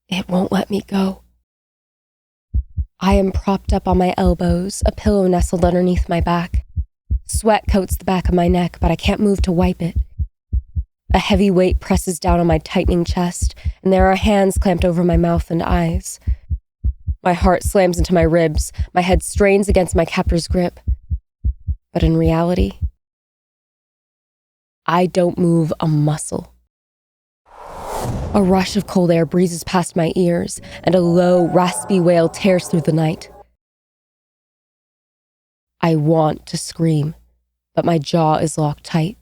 It won't let me go. I am propped up on my elbows, a pillow nestled underneath my back. Sweat coats the back of my neck, but I can't move to wipe it. A heavy weight presses down on my tightening chest, and there are hands clamped over my mouth and eyes. My heart slams into my ribs, my head strains against my captor's grip. But in reality, I don't move a muscle. A rush of cold air breezes past my ears, and a low, raspy wail tears through the night. I want to scream, but my jaw is locked tight.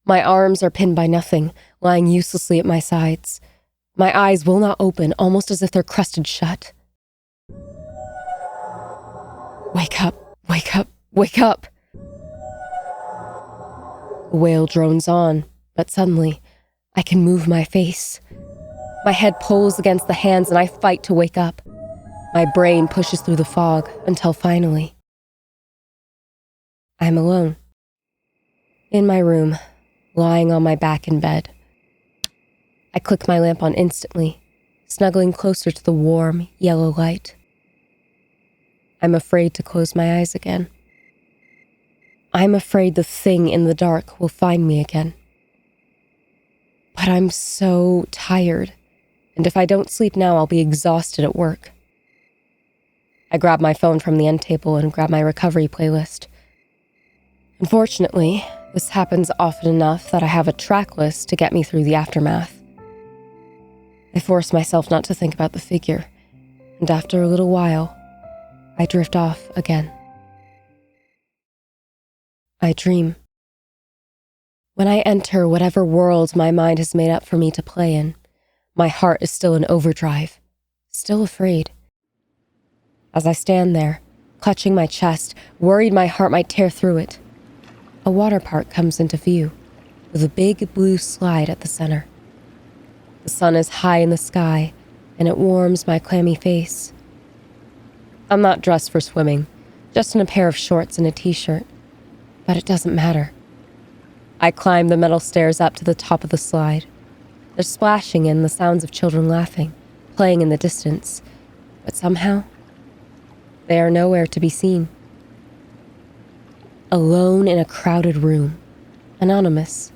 My arms are pinned by nothing, lying uselessly at my sides. My eyes will not open, almost as if they're crusted shut. Wake up, wake up, wake up! The wail drones on, but suddenly, I can move my face. My head pulls against the hands and I fight to wake up. My brain pushes through the fog until finally, I'm alone. In my room, lying on my back in bed. I click my lamp on instantly, snuggling closer to the warm, yellow light. I'm afraid to close my eyes again. I'm afraid the thing in the dark will find me again. But I'm so tired, and if I don't sleep now, I'll be exhausted at work. I grab my phone from the end table and grab my recovery playlist. Unfortunately, this happens often enough that I have a track list to get me through the aftermath. I force myself not to think about the figure, and after a little while, I drift off again. I dream. When I enter whatever world my mind has made up for me to play in, my heart is still in overdrive, still afraid. As I stand there, clutching my chest, worried my heart might tear through it, a water park comes into view, with a big blue slide at the center. The sun is high in the sky, and it warms my clammy face. I'm not dressed for swimming, just in a pair of shorts and a t-shirt, but it doesn't matter. I climb the metal stairs up to the top of the slide. There's splashing and the sounds of children laughing, playing in the distance, but somehow, they are nowhere to be seen. Alone in a crowded room, anonymous,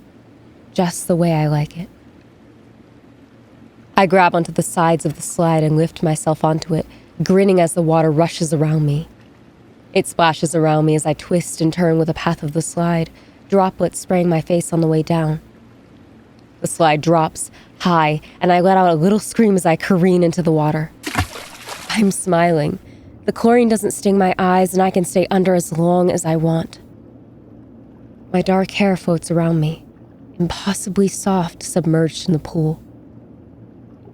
just the way I like it. I grab onto the sides of the slide and lift myself onto it, grinning as the water rushes around me. It splashes around me as I twist and turn with the path of the slide, droplets spraying my face on the way down. The slide drops, high, and I let out a little scream as I careen into the water. I'm smiling. The chlorine doesn't sting my eyes, and I can stay under as long as I want. My dark hair floats around me, impossibly soft, submerged in the pool.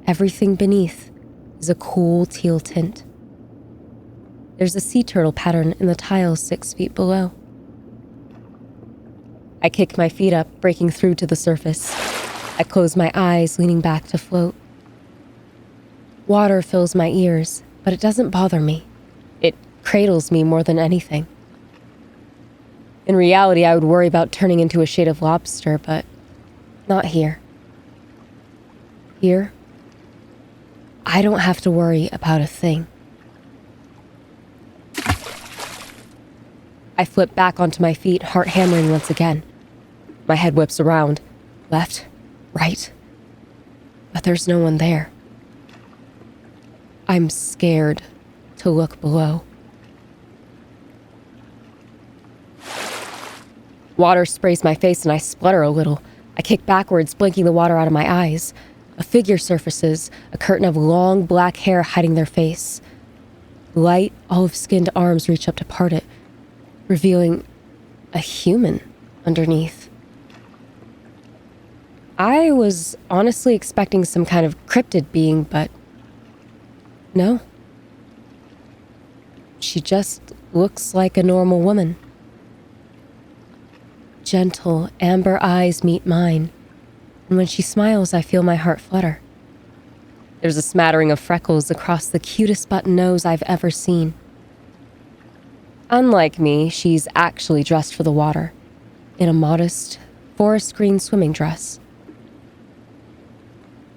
Everything beneath is a cool teal tint. There's a sea turtle pattern in the tiles 6 feet below. I kick my feet up, breaking through to the surface. I close my eyes, leaning back to float. Water fills my ears, but it doesn't bother me. It cradles me more than anything. In reality, I would worry about turning into a shade of lobster, but not here. Here, I don't have to worry about a thing. I flip back onto my feet, heart hammering once again. My head whips around, left, right, but there's no one there. I'm scared to look below. Water sprays my face and I splutter a little. I kick backwards, blinking the water out of my eyes. A figure surfaces, a curtain of long black hair hiding their face. Light, olive-skinned arms reach up to part it, revealing a human underneath. I was honestly expecting some kind of cryptid being, but no. She just looks like a normal woman. Gentle, amber eyes meet mine, and when she smiles, I feel my heart flutter. There's a smattering of freckles across the cutest button nose I've ever seen. Unlike me, she's actually dressed for the water, in a modest, forest green swimming dress.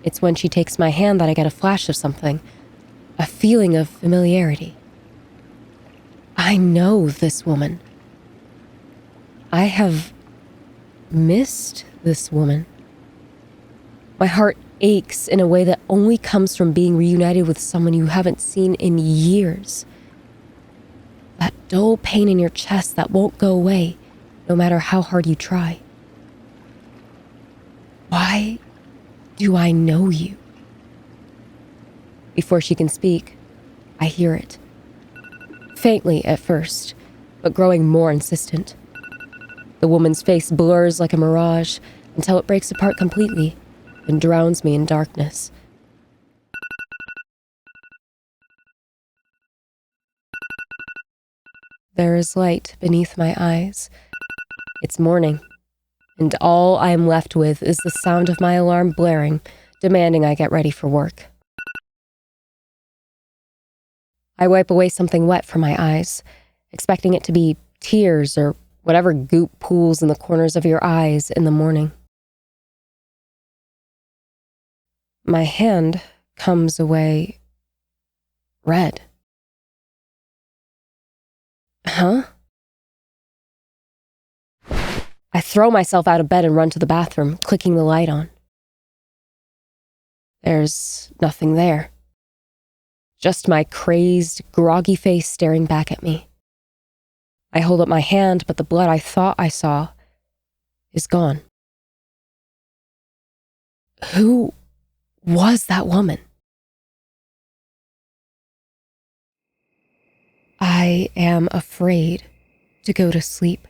It's when she takes my hand that I get a flash of something, a feeling of familiarity. I know this woman. I have missed this woman. My heart aches in a way that only comes from being reunited with someone you haven't seen in years. That dull pain in your chest that won't go away, no matter how hard you try. Why do I know you? Before she can speak, I hear it. Faintly at first, but growing more insistent. The woman's face blurs like a mirage until it breaks apart completely and drowns me in darkness. There is light beneath my eyes. It's morning, and all I am left with is the sound of my alarm blaring, demanding I get ready for work. I wipe away something wet from my eyes, expecting it to be tears or whatever goop pools in the corners of your eyes in the morning. My hand comes away red. Huh? I throw myself out of bed and run to the bathroom, clicking the light on. There's nothing there. Just my crazed, groggy face staring back at me. I hold up my hand, but the blood I thought I saw is gone. Who was that woman? I am afraid to go to sleep.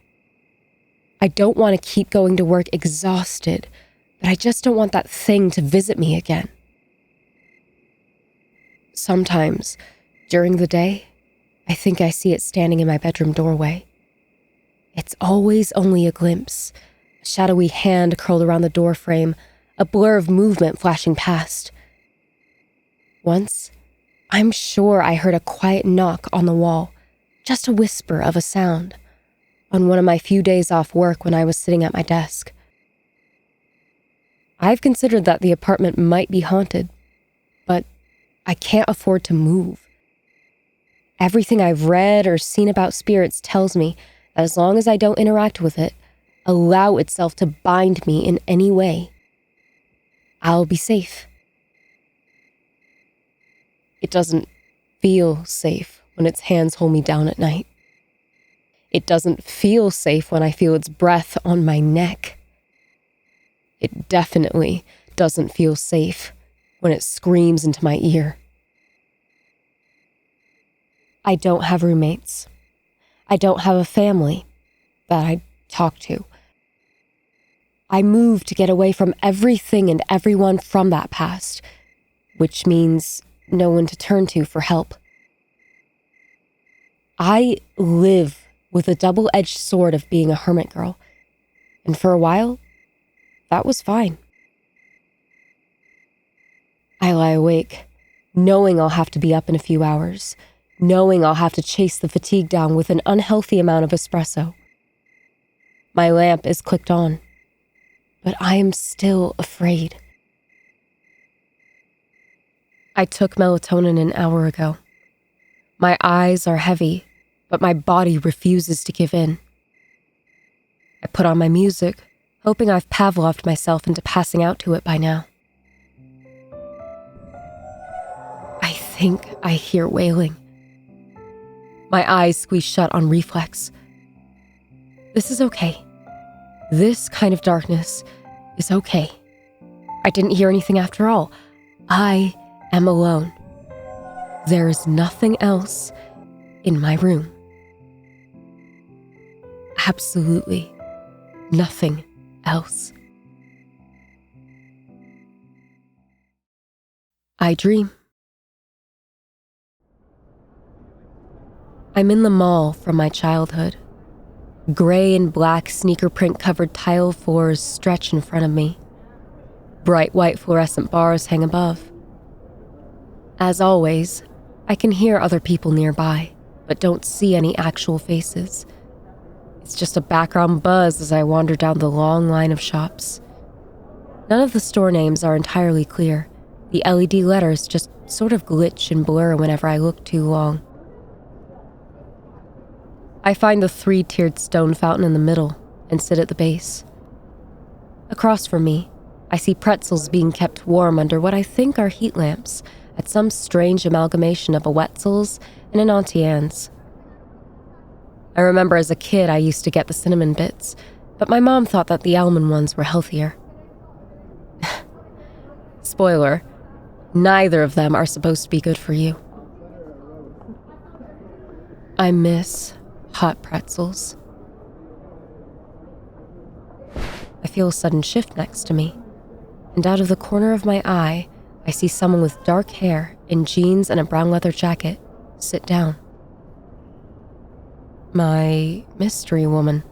I don't want to keep going to work exhausted, but I just don't want that thing to visit me again. Sometimes, during the day, I think I see it standing in my bedroom doorway. It's always only a glimpse, a shadowy hand curled around the door frame, a blur of movement flashing past. Once, I'm sure I heard a quiet knock on the wall, just a whisper of a sound, on one of my few days off work when I was sitting at my desk. I've considered that the apartment might be haunted, but I can't afford to move. Everything I've read or seen about spirits tells me that as long as I don't interact with it, allow itself to bind me in any way, I'll be safe. It doesn't feel safe when its hands hold me down at night. It doesn't feel safe when I feel its breath on my neck. It definitely doesn't feel safe when it screams into my ear. I don't have roommates. I don't have a family that I talk to. I moved to get away from everything and everyone from that past, which means no one to turn to for help. I live with a double-edged sword of being a hermit girl, and for a while, that was fine. I lie awake, knowing I'll have to be up in a few hours, knowing I'll have to chase the fatigue down with an unhealthy amount of espresso. My lamp is clicked on, but I am still afraid. I took melatonin an hour ago. My eyes are heavy, but my body refuses to give in. I put on my music, hoping I've Pavloved myself into passing out to it by now. I think I hear wailing. My eyes squeeze shut on reflex. This is okay. This kind of darkness is okay. I didn't hear anything after all. I am alone. There is nothing else in my room. Absolutely nothing else. I dream. I'm in the mall from my childhood. Gray and black sneaker print covered tile floors stretch in front of me. Bright white fluorescent bars hang above. As always, I can hear other people nearby, but don't see any actual faces. It's just a background buzz as I wander down the long line of shops. None of the store names are entirely clear. The LED letters just sort of glitch and blur whenever I look too long. I find the 3-tiered stone fountain in the middle and sit at the base. Across from me, I see pretzels being kept warm under what I think are heat lamps at some strange amalgamation of a Wetzel's and an Auntie Anne's. I remember as a kid I used to get the cinnamon bits, but my mom thought that the almond ones were healthier. Spoiler, neither of them are supposed to be good for you. I miss hot pretzels. I feel a sudden shift next to me, and out of the corner of my eye, I see someone with dark hair in jeans and a brown leather jacket sit down. My mystery woman.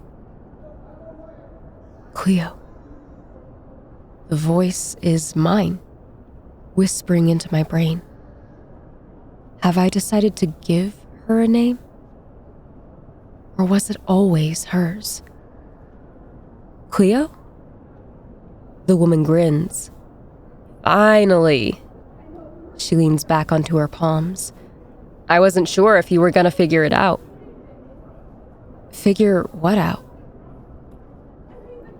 Cleo. The voice is mine, whispering into my brain. Have I decided to give her a name? Or was it always hers? Cleo? The woman grins. Finally. She leans back onto her palms. I wasn't sure if you were gonna figure it out. Figure what out?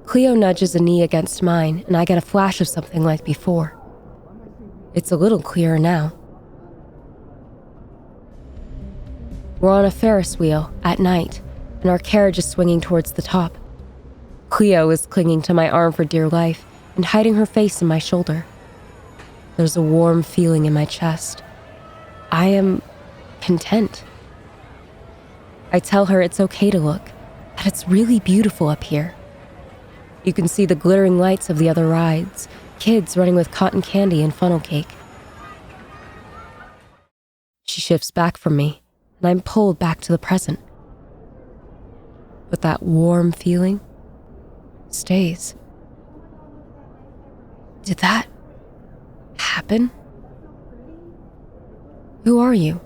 Cleo nudges a knee against mine, and I get a flash of something like before. It's a little clearer now. We're on a Ferris wheel at night, and our carriage is swinging towards the top. Cleo is clinging to my arm for dear life and hiding her face in my shoulder. There's a warm feeling in my chest. I am content. I tell her it's okay to look, that it's really beautiful up here. You can see the glittering lights of the other rides, kids running with cotton candy and funnel cake. She shifts back from me, and I'm pulled back to the present. But that warm feeling stays. Did that happen? Who are you?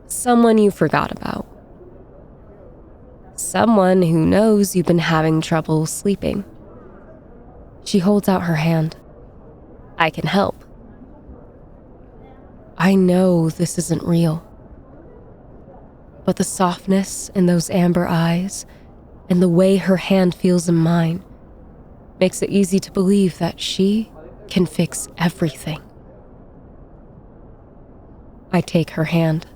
Someone you forgot about. Someone who knows you've been having trouble sleeping. She holds out her hand. I can help. I know this isn't real. But the softness in those amber eyes and the way her hand feels in mine makes it easy to believe that she can fix everything. I take her hand.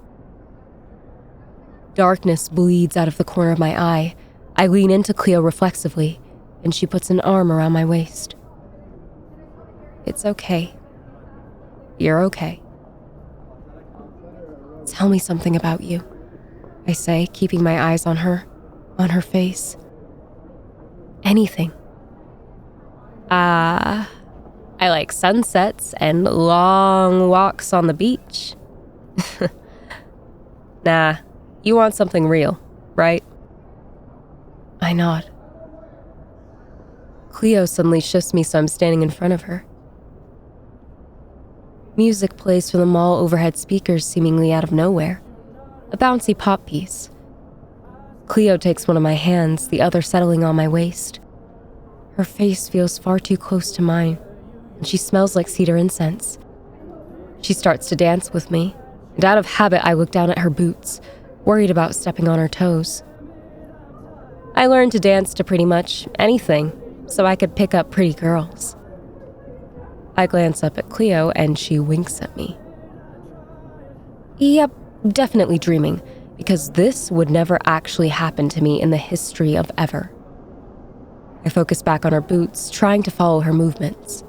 Darkness bleeds out of the corner of my eye. I lean into Cleo reflexively, and she puts an arm around my waist. It's okay. You're okay. Tell me something about you, I say, keeping my eyes on her face. Anything. I like sunsets and long walks on the beach. Nah. You want something real, right? I nod. Cleo suddenly shifts me so I'm standing in front of her. Music plays from the mall overhead speakers seemingly out of nowhere. A bouncy pop piece. Cleo takes one of my hands, the other settling on my waist. Her face feels far too close to mine, and she smells like cedar incense. She starts to dance with me, and out of habit I look down at her boots, worried about stepping on her toes. I learned to dance to pretty much anything, so I could pick up pretty girls. I glance up at Cleo and she winks at me. Yep, definitely dreaming, because this would never actually happen to me in the history of ever. I focus back on her boots, trying to follow her movements.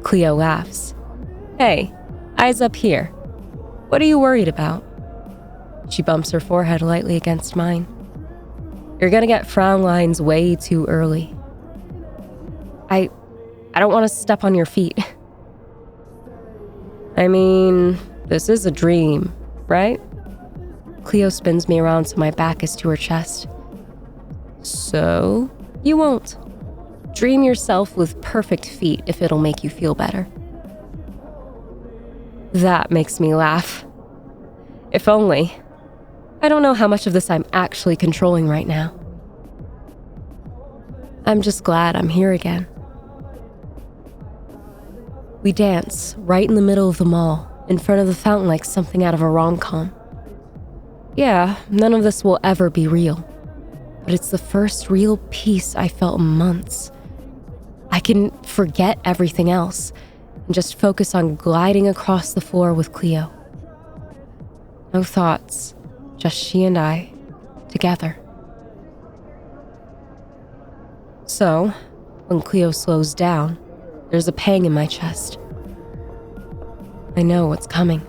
Cleo laughs. Hey, eyes up here. What are you worried about? She bumps her forehead lightly against mine. You're gonna get frown lines way too early. I don't want to step on your feet. I mean, this is a dream, right? Cleo spins me around so my back is to her chest. So, you won't. Dream yourself with perfect feet if it'll make you feel better. That makes me laugh. If only. I don't know how much of this I'm actually controlling right now. I'm just glad I'm here again. We dance right in the middle of the mall, in front of the fountain like something out of a rom-com. Yeah, none of this will ever be real, but it's the first real peace I felt in months. I can forget everything else and just focus on gliding across the floor with Cleo. No thoughts, just she and I, together. So, when Cleo slows down, there's a pang in my chest. I know what's coming.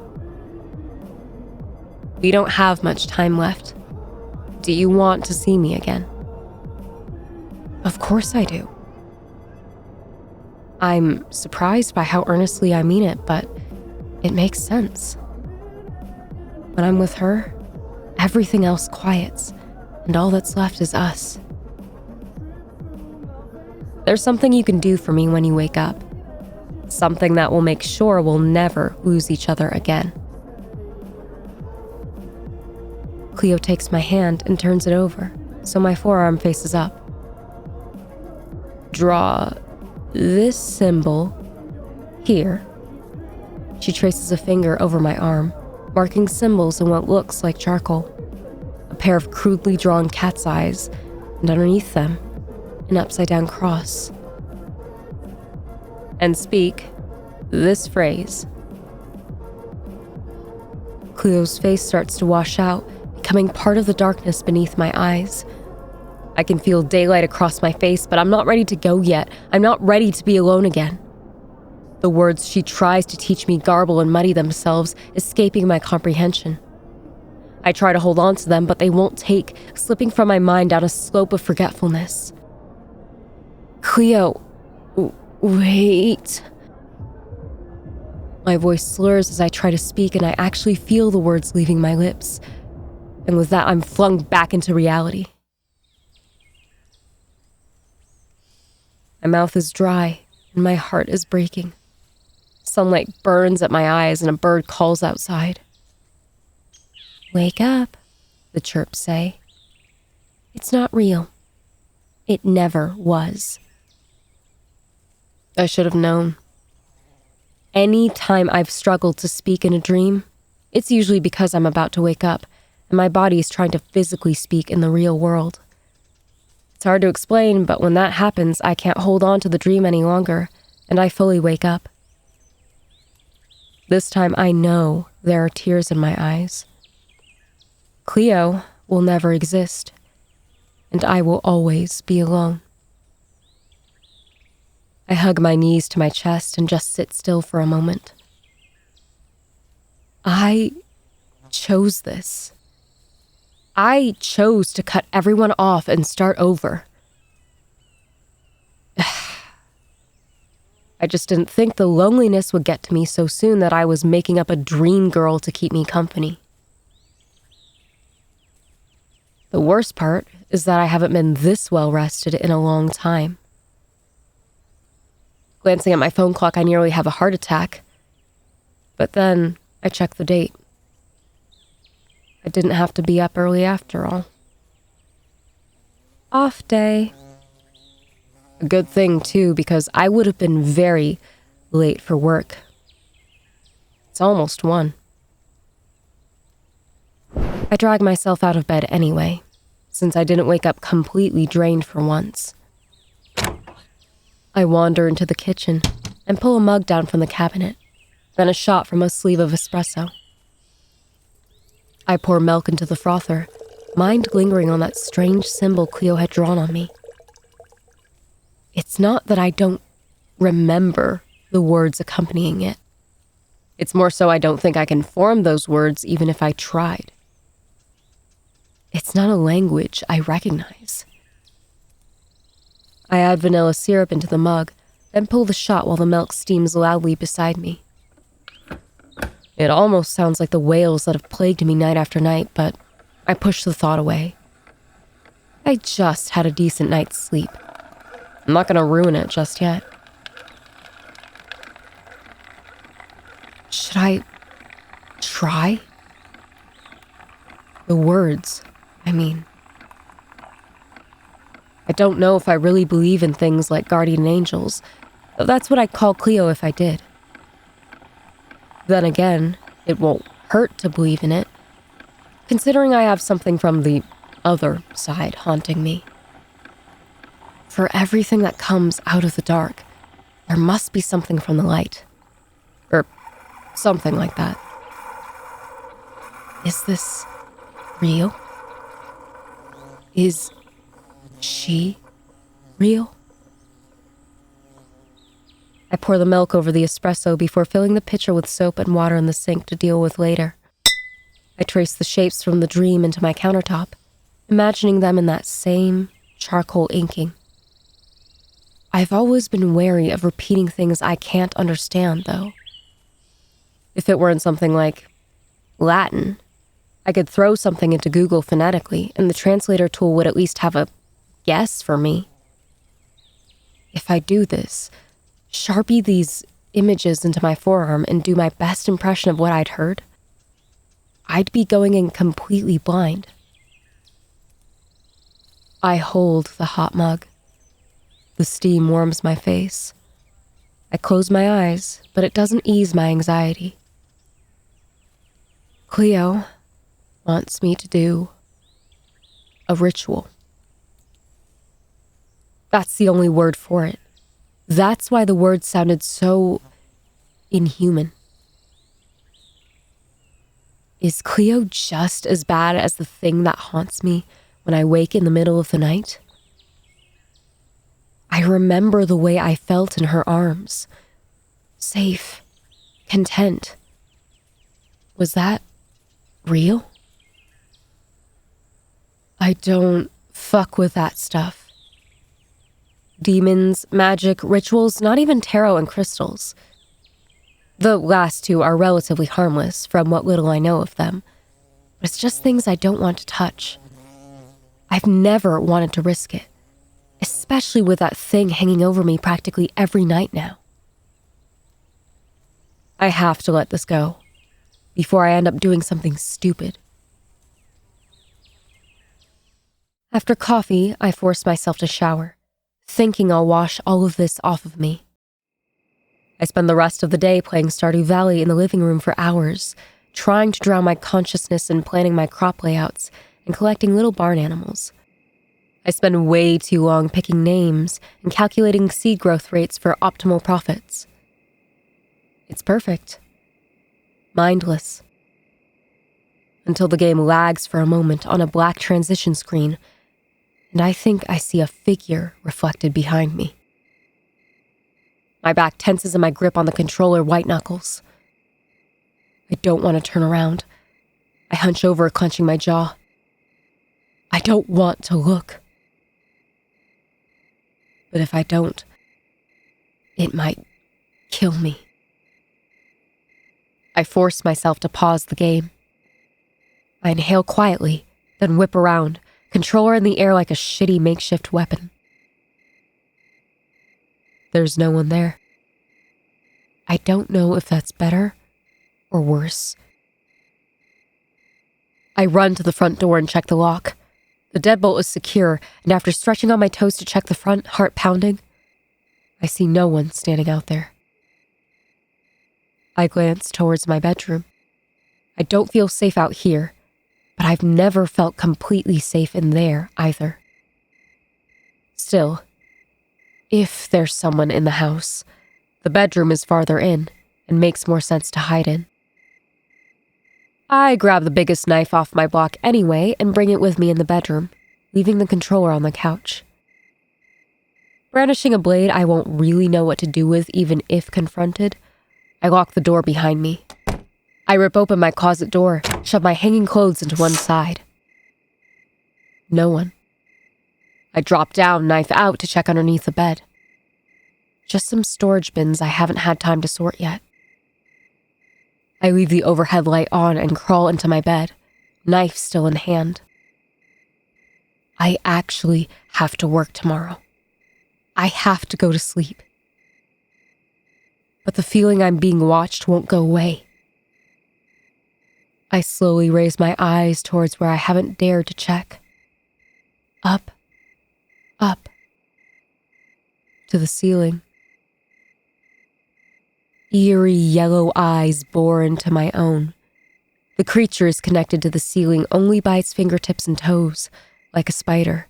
We don't have much time left. Do you want to see me again? Of course I do. I'm surprised by how earnestly I mean it, but it makes sense. When I'm with her, everything else quiets, and all that's left is us. There's something you can do for me when you wake up. Something that will make sure we'll never lose each other again. Cleo takes my hand and turns it over, so my forearm faces up. Draw this symbol here. She traces a finger over my arm, marking symbols in what looks like charcoal. A pair of crudely drawn cat's eyes, and underneath them, an upside-down cross. And speak this phrase. Cleo's face starts to wash out, becoming part of the darkness beneath my eyes. I can feel daylight across my face, but I'm not ready to go yet. I'm not ready to be alone again. The words she tries to teach me garble and muddy themselves, escaping my comprehension. I try to hold on to them, but they won't take, slipping from my mind down a slope of forgetfulness. Cleo, wait. My voice slurs as I try to speak, and I actually feel the words leaving my lips. And with that, I'm flung back into reality. My mouth is dry, and my heart is breaking. Sunlight burns at my eyes, and a bird calls outside. Wake up, the chirps say. It's not real. It never was. I should have known. Any time I've struggled to speak in a dream, it's usually because I'm about to wake up, and my body is trying to physically speak in the real world. It's hard to explain, but when that happens, I can't hold on to the dream any longer, and I fully wake up. This time I know there are tears in my eyes. Cleo will never exist, and I will always be alone. I hug my knees to my chest and just sit still for a moment. I chose this. I chose to cut everyone off and start over. I just didn't think the loneliness would get to me so soon that I was making up a dream girl to keep me company. The worst part is that I haven't been this well rested in a long time. Glancing at my phone clock, I nearly have a heart attack. But then I check the date. I didn't have to be up early after all. Off day. A good thing, too, because I would have been very late for work. It's almost 1. I drag myself out of bed anyway, since I didn't wake up completely drained for once. I wander into the kitchen and pull a mug down from the cabinet, then a shot from a sleeve of espresso. I pour milk into the frother, mind lingering on that strange symbol Cleo had drawn on me. It's not that I don't remember the words accompanying it. It's more so I don't think I can form those words even if I tried. It's not a language I recognize. I add vanilla syrup into the mug, then pull the shot while the milk steams loudly beside me. It almost sounds like the wails that have plagued me night after night, but I push the thought away. I just had a decent night's sleep. I'm not going to ruin it just yet. Should I try? The words, I mean. I don't know if I really believe in things like guardian angels, though that's what I'd call Cleo if I did. Then again, it won't hurt to believe in it, considering I have something from the other side haunting me. For everything that comes out of the dark, there must be something from the light. Or something like that. Is this real? Is she real? I pour the milk over the espresso before filling the pitcher with soap and water in the sink to deal with later. I trace the shapes from the dream into my countertop, imagining them in that same charcoal inking. I've always been wary of repeating things I can't understand, though. If it weren't something like Latin, I could throw something into Google phonetically, and the translator tool would at least have a guess for me. If I do this, Sharpie these images into my forearm and do my best impression of what I'd heard, I'd be going in completely blind. I hold the hot mug. The steam warms my face. I close my eyes, but it doesn't ease my anxiety. Cleo wants me to do a ritual. That's the only word for it. That's why the word sounded so inhuman. Is Cleo just as bad as the thing that haunts me when I wake in the middle of the night? I remember the way I felt in her arms. Safe. Content. Was that real? I don't fuck with that stuff. Demons, magic, rituals, not even tarot and crystals. The last two are relatively harmless from what little I know of them, but it's just things I don't want to touch. I've never wanted to risk it, especially with that thing hanging over me practically every night now. I have to let this go before I end up doing something stupid. After coffee, I force myself to shower, thinking I'll wash all of this off of me. I spend the rest of the day playing Stardew Valley in the living room for hours, trying to drown my consciousness in planning my crop layouts and collecting little barn animals. I spend way too long picking names and calculating seed growth rates for optimal profits. It's perfect. Mindless. Until the game lags for a moment on a black transition screen, and I think I see a figure reflected behind me. My back tenses in my grip on the controller white knuckles. I don't want to turn around. I hunch over, clenching my jaw. I don't want to look. But if I don't, it might kill me. I force myself to pause the game. I inhale quietly, then whip around, controller in the air like a shitty makeshift weapon. There's no one there. I don't know if that's better or worse. I run to the front door and check the lock. The deadbolt is secure, and after stretching on my toes to check the front, heart pounding, I see no one standing out there. I glance towards my bedroom. I don't feel safe out here, but I've never felt completely safe in there either. Still, if there's someone in the house, the bedroom is farther in and makes more sense to hide in. I grab the biggest knife off my block anyway and bring it with me in the bedroom, leaving the controller on the couch. Brandishing a blade I won't really know what to do with even if confronted, I lock the door behind me. I rip open my closet door, shove my hanging clothes into one side. No one. I drop down, knife out, to check underneath the bed. Just some storage bins I haven't had time to sort yet. I leave the overhead light on and crawl into my bed, knife still in hand. I actually have to work tomorrow. I have to go to sleep. But the feeling I'm being watched won't go away. I slowly raise my eyes towards where I haven't dared to check. Up, up. to the ceiling. Eerie yellow eyes bore into my own. The creature is connected to the ceiling only by its fingertips and toes, like a spider.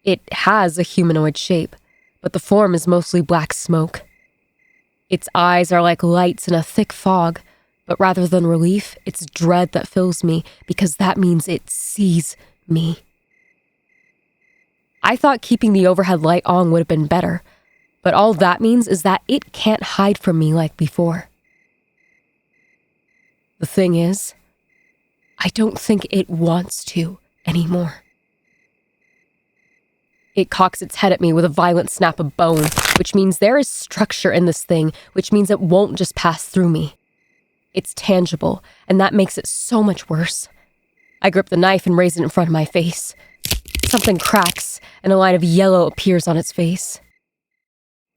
It has a humanoid shape, but the form is mostly black smoke. Its eyes are like lights in a thick fog, but rather than relief, it's dread that fills me because that means it sees me. I thought keeping the overhead light on would have been better, but all that means is that it can't hide from me like before. The thing is, I don't think it wants to anymore. It cocks its head at me with a violent snap of bone, which means there is structure in this thing, which means it won't just pass through me. It's tangible, and that makes it so much worse. I grip the knife and raise it in front of my face. Something cracks, and a line of yellow appears on its face.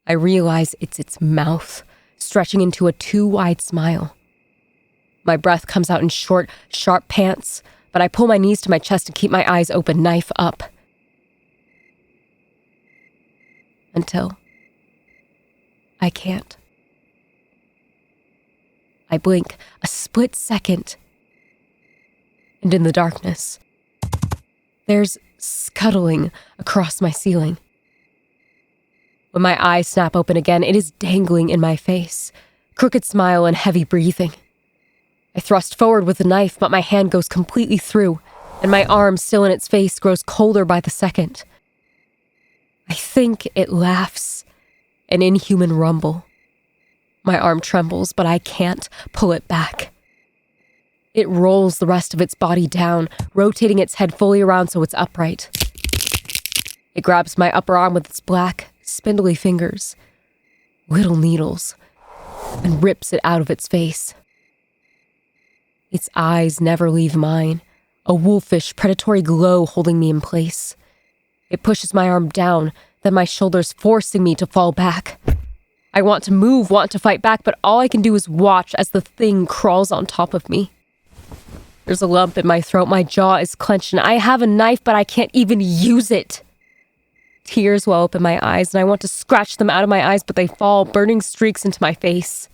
I realize it's its mouth, stretching into a too wide smile. My breath comes out in short, sharp pants, but I pull my knees to my chest and keep my eyes open, knife up. Until I can't. I blink a split second, and in the darkness, there's scuttling across my ceiling. When my eyes snap open again, it is dangling in my face, crooked smile and heavy breathing. I thrust forward with the knife, but my hand goes completely through, and my arm, still in its face, grows colder by the second. I think it laughs, an inhuman rumble. My arm trembles, but I can't pull it back. It rolls the rest of its body down, rotating its head fully around so it's upright. It grabs my upper arm with its black, spindly fingers, little needles, and rips it out of its face. Its eyes never leave mine, a wolfish, predatory glow holding me in place. It pushes my arm down, then my shoulders, forcing me to fall back. I want to move, want to fight back, but all I can do is watch as the thing crawls on top of me. There's a lump in my throat, my jaw is clenched, and I have a knife, but I can't even use it. Tears well up in my eyes, and I want to scratch them out of my eyes, but they fall, burning streaks into my face.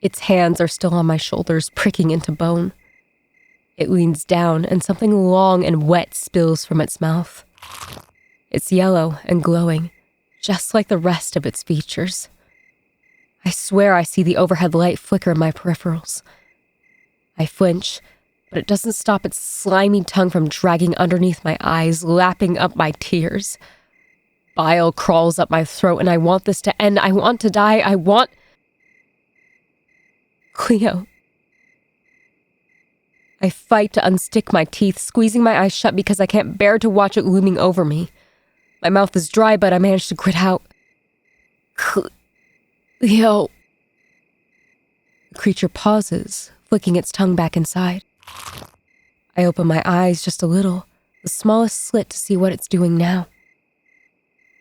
Its hands are still on my shoulders, pricking into bone. It leans down, and something long and wet spills from its mouth. It's yellow and glowing, just like the rest of its features. I swear I see the overhead light flicker in my peripherals. I flinch, but it doesn't stop its slimy tongue from dragging underneath my eyes, lapping up my tears. Bile crawls up my throat, and I want this to end. I want to die. I want... Cleo. I fight to unstick my teeth, squeezing my eyes shut because I can't bear to watch it looming over me. My mouth is dry, but I manage to grit out. Cleo. The creature pauses, flicking its tongue back inside. I open my eyes just a little, the smallest slit to see what it's doing now.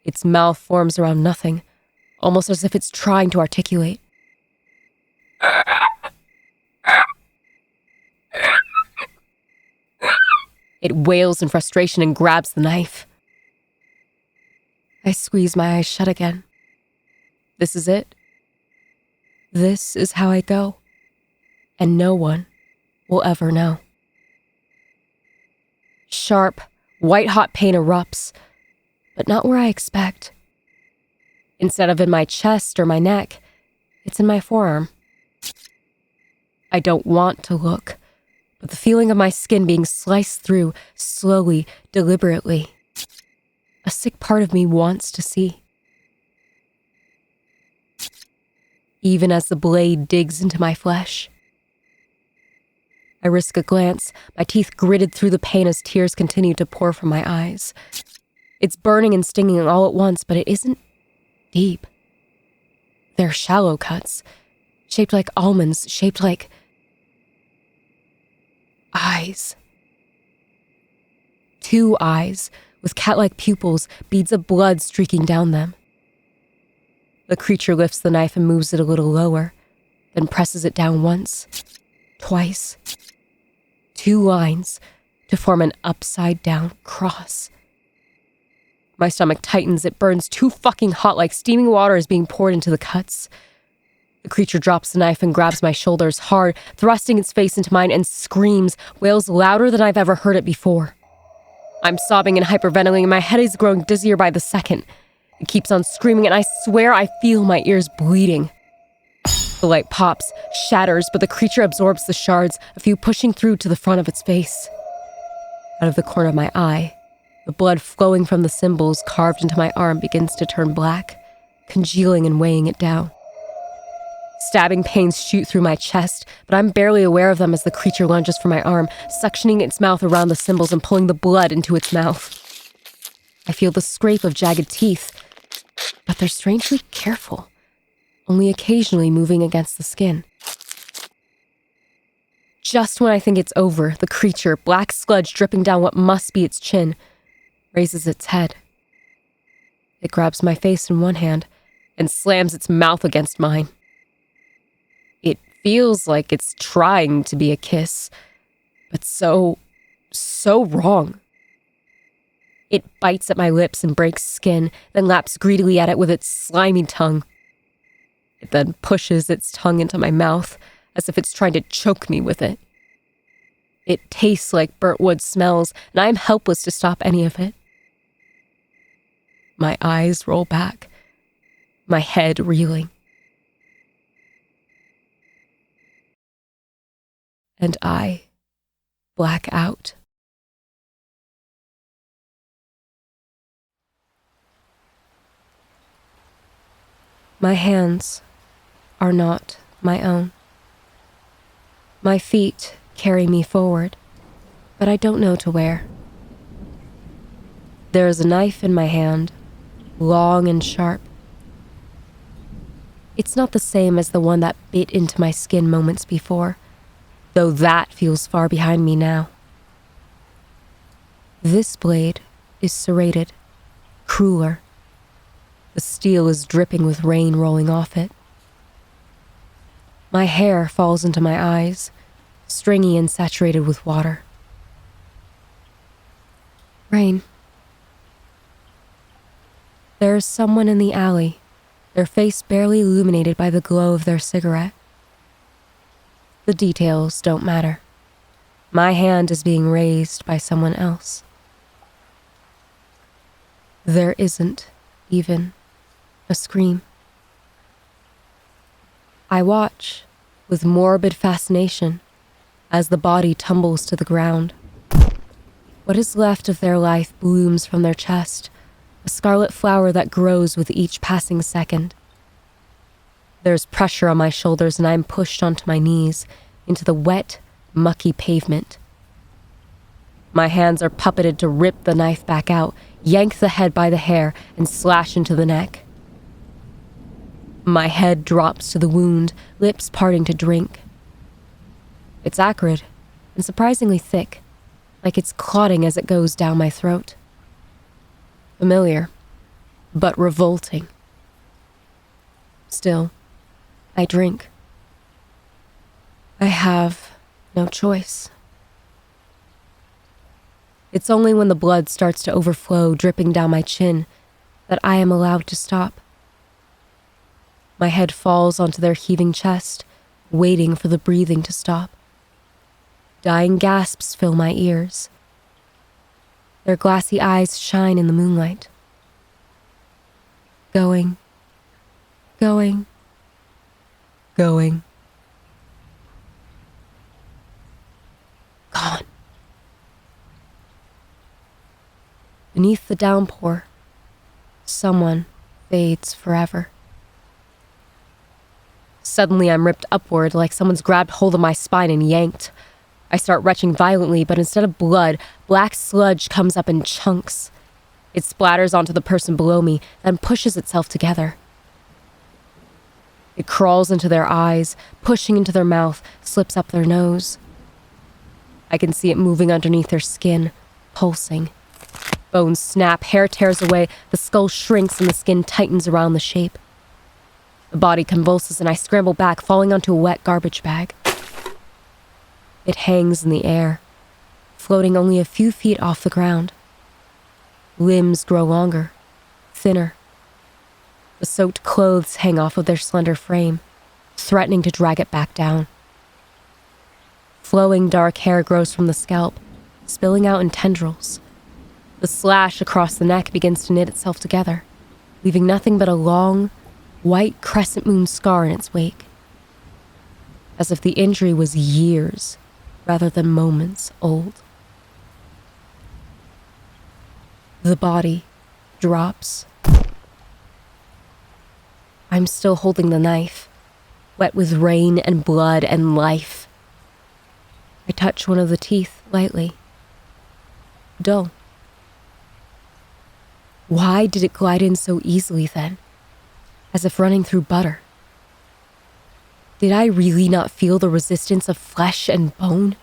Its mouth forms around nothing, almost as if it's trying to articulate. It wails in frustration and grabs the knife. I squeeze my eyes shut again. This is it. This is how I go. And no one will ever know. Sharp, white-hot pain erupts, but not where I expect. Instead of in my chest or my neck, it's in my forearm. I don't want to look, but the feeling of my skin being sliced through, slowly, deliberately. A sick part of me wants to see. Even as the blade digs into my flesh. I risk a glance, my teeth gritted through the pain as tears continue to pour from my eyes. It's burning and stinging all at once, but it isn't deep. They're shallow cuts, shaped like almonds, shaped like eyes. 2 eyes, with cat-like pupils, beads of blood streaking down them. The creature lifts the knife and moves it a little lower, then presses it down once, twice. 2 lines to form an upside-down cross. My stomach tightens. It burns too fucking hot, like steaming water is being poured into the cuts. The creature drops the knife and grabs my shoulders hard, thrusting its face into mine, and screams, wails louder than I've ever heard it before. I'm sobbing and hyperventilating. My head is growing dizzier by the second. It keeps on screaming, and I swear I feel my ears bleeding. The light pops, shatters, but the creature absorbs the shards, a few pushing through to the front of its face. Out of the corner of my eye, the blood flowing from the symbols carved into my arm begins to turn black, congealing and weighing it down. Stabbing pains shoot through my chest, but I'm barely aware of them as the creature lunges for my arm, suctioning its mouth around the symbols and pulling the blood into its mouth. I feel the scrape of jagged teeth, but they're strangely careful, only occasionally moving against the skin. Just when I think it's over, the creature, black sludge dripping down what must be its chin, raises its head. It grabs my face in one hand and slams its mouth against mine. It feels like it's trying to be a kiss, but so wrong. It bites at my lips and breaks skin, then laps greedily at it with its slimy tongue. It then pushes its tongue into my mouth, as if it's trying to choke me with it. It tastes like burnt wood smells, and I'm helpless to stop any of it. My eyes roll back, my head reeling. And I black out. My hands are not my own. My feet carry me forward, but I don't know to where. There is a knife in my hand, long and sharp. It's not the same as the one that bit into my skin moments before, though that feels far behind me now. This blade is serrated, crueler. The steel is dripping with rain rolling off it. My hair falls into my eyes, stringy and saturated with water. Rain. There is someone in the alley, their face barely illuminated by the glow of their cigarette. The details don't matter. My hand is being raised by someone else. There isn't even a scream. I watch with morbid fascination as the body tumbles to the ground. What is left of their life blooms from their chest, a scarlet flower that grows with each passing second. There's pressure on my shoulders and I'm pushed onto my knees into the wet, mucky pavement. My hands are puppeted to rip the knife back out, yank the head by the hair, and slash into the neck. My head drops to the wound, lips parting to drink. It's acrid and surprisingly thick, like it's clotting as it goes down my throat. Familiar, but revolting. Still, I drink. I have no choice. It's only when the blood starts to overflow, dripping down my chin, that I am allowed to stop. My head falls onto their heaving chest, waiting for the breathing to stop. Dying gasps fill my ears. Their glassy eyes shine in the moonlight. Going. Gone. Beneath the downpour, someone fades forever. Suddenly I'm ripped upward like someone's grabbed hold of my spine and yanked. I start retching violently, but instead of blood, black sludge comes up in chunks. It splatters onto the person below me, then pushes itself together. It crawls into their eyes, pushing into their mouth, slips up their nose. I can see it moving underneath their skin, pulsing. Bones snap, hair tears away, the skull shrinks and the skin tightens around the shape. The body convulses and I scramble back, falling onto a wet garbage bag. It hangs in the air, floating only a few feet off the ground. Limbs grow longer, thinner. The soaked clothes hang off of their slender frame, threatening to drag it back down. Flowing dark hair grows from the scalp, spilling out in tendrils. The slash across the neck begins to knit itself together, leaving nothing but a long, white crescent moon scar in its wake. As if the injury was years rather than moments old. The body drops. I'm still holding the knife, wet with rain and blood and life. I touch one of the teeth lightly. Dull. Why did it glide in so easily then, as if running through butter? Did I really not feel the resistance of flesh and bone?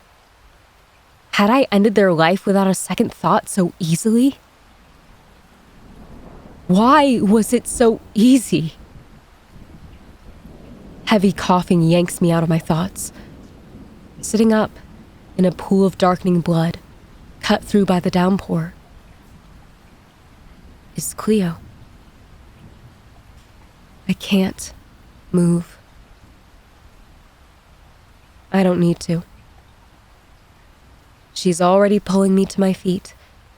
Had I ended their life without a second thought so easily? Why was it so easy? Heavy coughing yanks me out of my thoughts. Sitting up in a pool of darkening blood, cut through by the downpour, is Cleo. I can't move. I don't need to. She's already pulling me to my feet,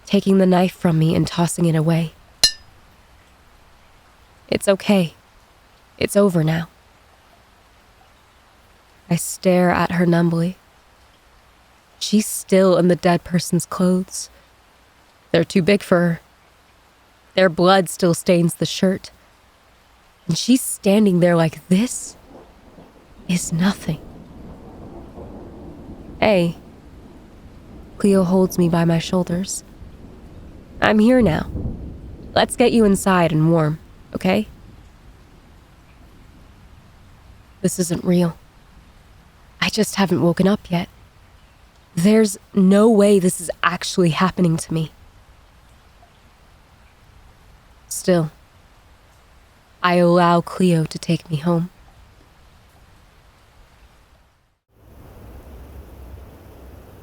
taking the knife from me and tossing it away. It's okay. It's over now. I stare at her numbly. She's still in the dead person's clothes. They're too big for her. Their blood still stains the shirt. And she's standing there like this is nothing. Hey. Cleo holds me by my shoulders. I'm here now. Let's get you inside and warm, okay? This isn't real. I just haven't woken up yet. There's no way this is actually happening to me. Still, I allow Cleo to take me home.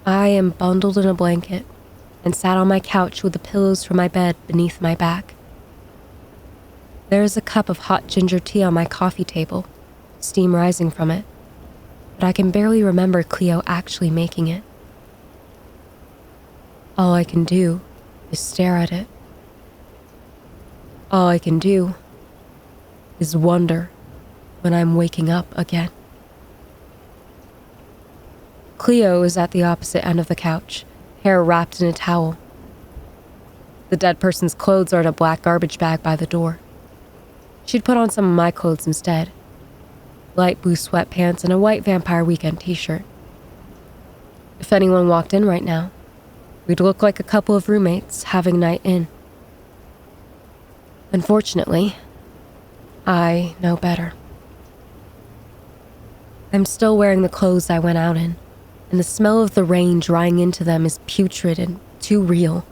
I am bundled in a blanket and sat on my couch with the pillows from my bed beneath my back. There is a cup of hot ginger tea on my coffee table, steam rising from it, but I can barely remember Cleo actually making it. All I can do is stare at it. All I can do is wonder when I'm waking up again. Cleo is at the opposite end of the couch, hair wrapped in a towel. The dead person's clothes are in a black garbage bag by the door. She'd put on some of my clothes instead. Light blue sweatpants and a white Vampire Weekend t-shirt. If anyone walked in right now, we'd look like a couple of roommates having a night in. Unfortunately, I know better. I'm still wearing the clothes I went out in, and the smell of the rain drying into them is putrid and too real.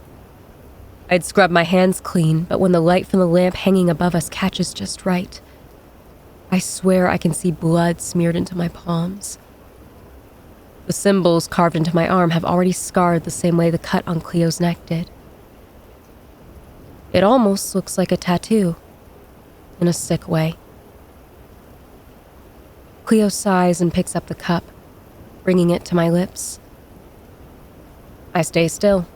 I'd scrub my hands clean, but when the light from the lamp hanging above us catches just right, I swear I can see blood smeared into my palms. The symbols carved into my arm have already scarred the same way the cut on Cleo's neck did. It almost looks like a tattoo, in a sick way. Cleo sighs and picks up the cup, bringing it to my lips. I stay still,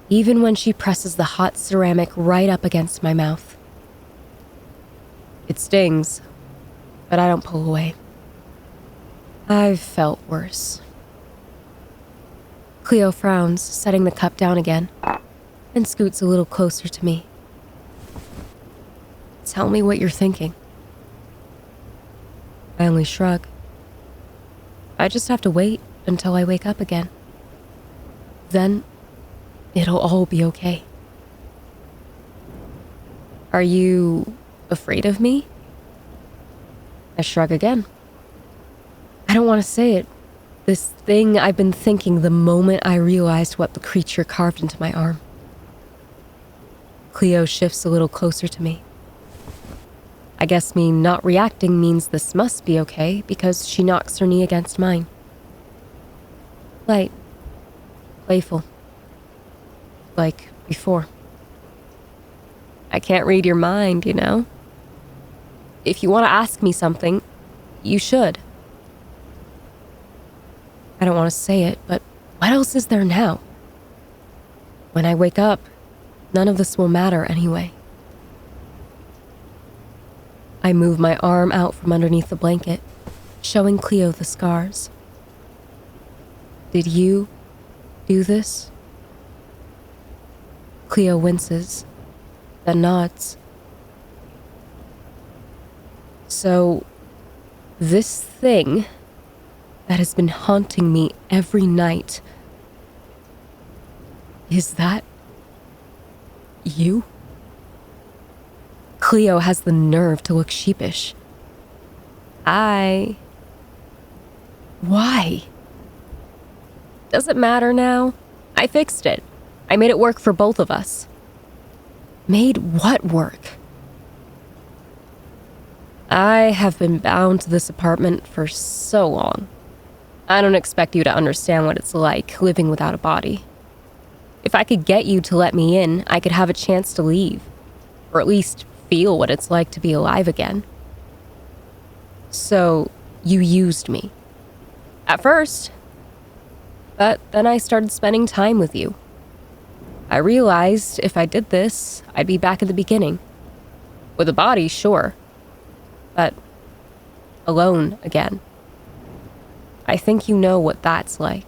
even when she presses the hot ceramic right up against my mouth. It stings, but I don't pull away. I've felt worse. Cleo frowns, setting the cup down again, and scoots a little closer to me. Tell me what you're thinking. I only shrug. I just have to wait until I wake up again. Then, it'll all be okay. Are you afraid of me? I shrug again. I don't want to say it. This thing I've been thinking the moment I realized what the creature carved into my arm. Cleo shifts a little closer to me. I guess me not reacting means this must be okay because she knocks her knee against mine. Light. Playful. Like before. I can't read your mind, you know? If you want to ask me something, you should. I don't want to say it, but what else is there now? When I wake up, none of this will matter anyway. I move my arm out from underneath the blanket, showing Cleo the scars. Did you do this? Cleo winces, then nods. So, this thing that has been haunting me every night, is that you? Cleo has the nerve to look sheepish. Why? Does it matter now? I fixed it. I made it work for both of us. Made what work? I have been bound to this apartment for so long. I don't expect you to understand what it's like living without a body. If I could get you to let me in, I could have a chance to leave. Or at least feel what it's like to be alive again. So, you used me. At first. But then I started spending time with you. I realized if I did this, I'd be back at the beginning. With a body, sure. But alone again. I think you know what that's like.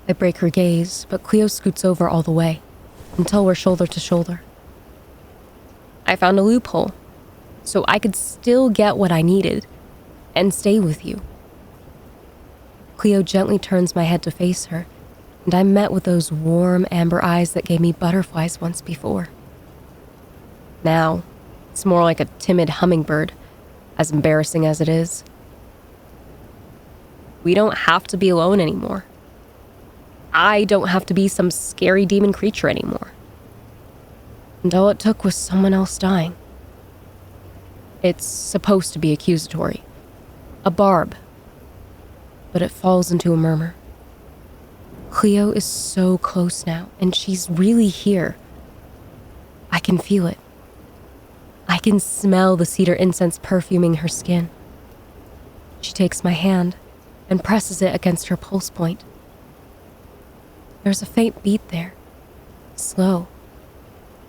I break her gaze, but Cleo scoots over all the way, until we're shoulder to shoulder. I found a loophole, so I could still get what I needed, and stay with you. Cleo gently turns my head to face her, and I'm met with those warm amber eyes that gave me butterflies once before. Now, it's more like a timid hummingbird, as embarrassing as it is. We don't have to be alone anymore. I don't have to be some scary demon creature anymore. And all it took was someone else dying. It's supposed to be accusatory. A barb. But it falls into a murmur. Cleo is so close now, and she's really here. I can feel it. I can smell the cedar incense perfuming her skin. She takes my hand and presses it against her pulse point. There's a faint beat there. Slow.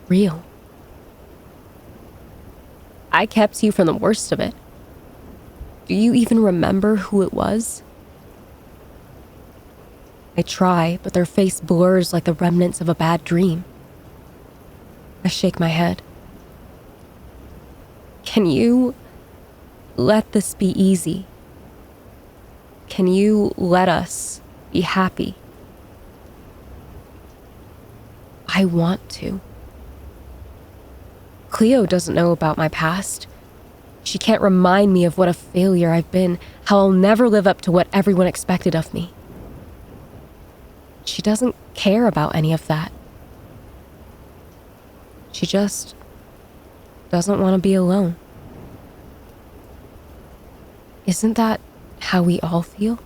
Real. I kept you from the worst of it. Do you even remember who it was? I try, but their face blurs like the remnants of a bad dream. I shake my head. Can you let this be easy? Can you let us be happy? I want to. Cleo doesn't know about my past. She can't remind me of what a failure I've been, how I'll never live up to what everyone expected of me. She doesn't care about any of that. She just doesn't want to be alone. Isn't that how we all feel?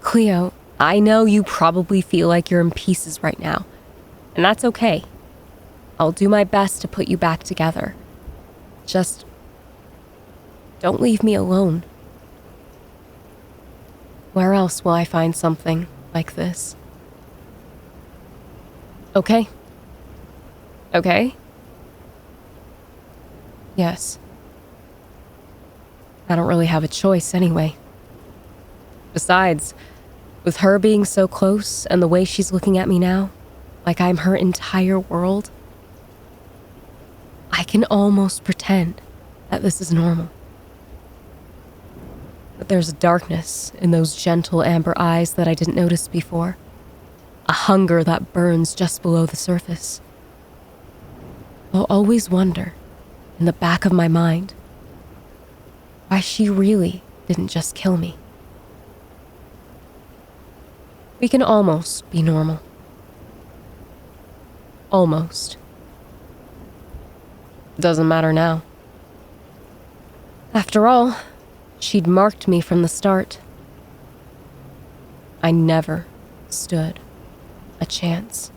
Cleo, I know you probably feel like you're in pieces right now, and that's okay. I'll do my best to put you back together. Just don't leave me alone. Where else will I find something like this? Okay? Okay? Yes. I don't really have a choice anyway. Besides, with her being so close and the way she's looking at me now, like I'm her entire world, I can almost pretend that this is normal. But there's a darkness in those gentle amber eyes that I didn't notice before. A hunger that burns just below the surface. I'll always wonder, in the back of my mind, why she really didn't just kill me. We can almost be normal. Almost. Doesn't matter now. After all, she'd marked me from the start. I never stood a chance.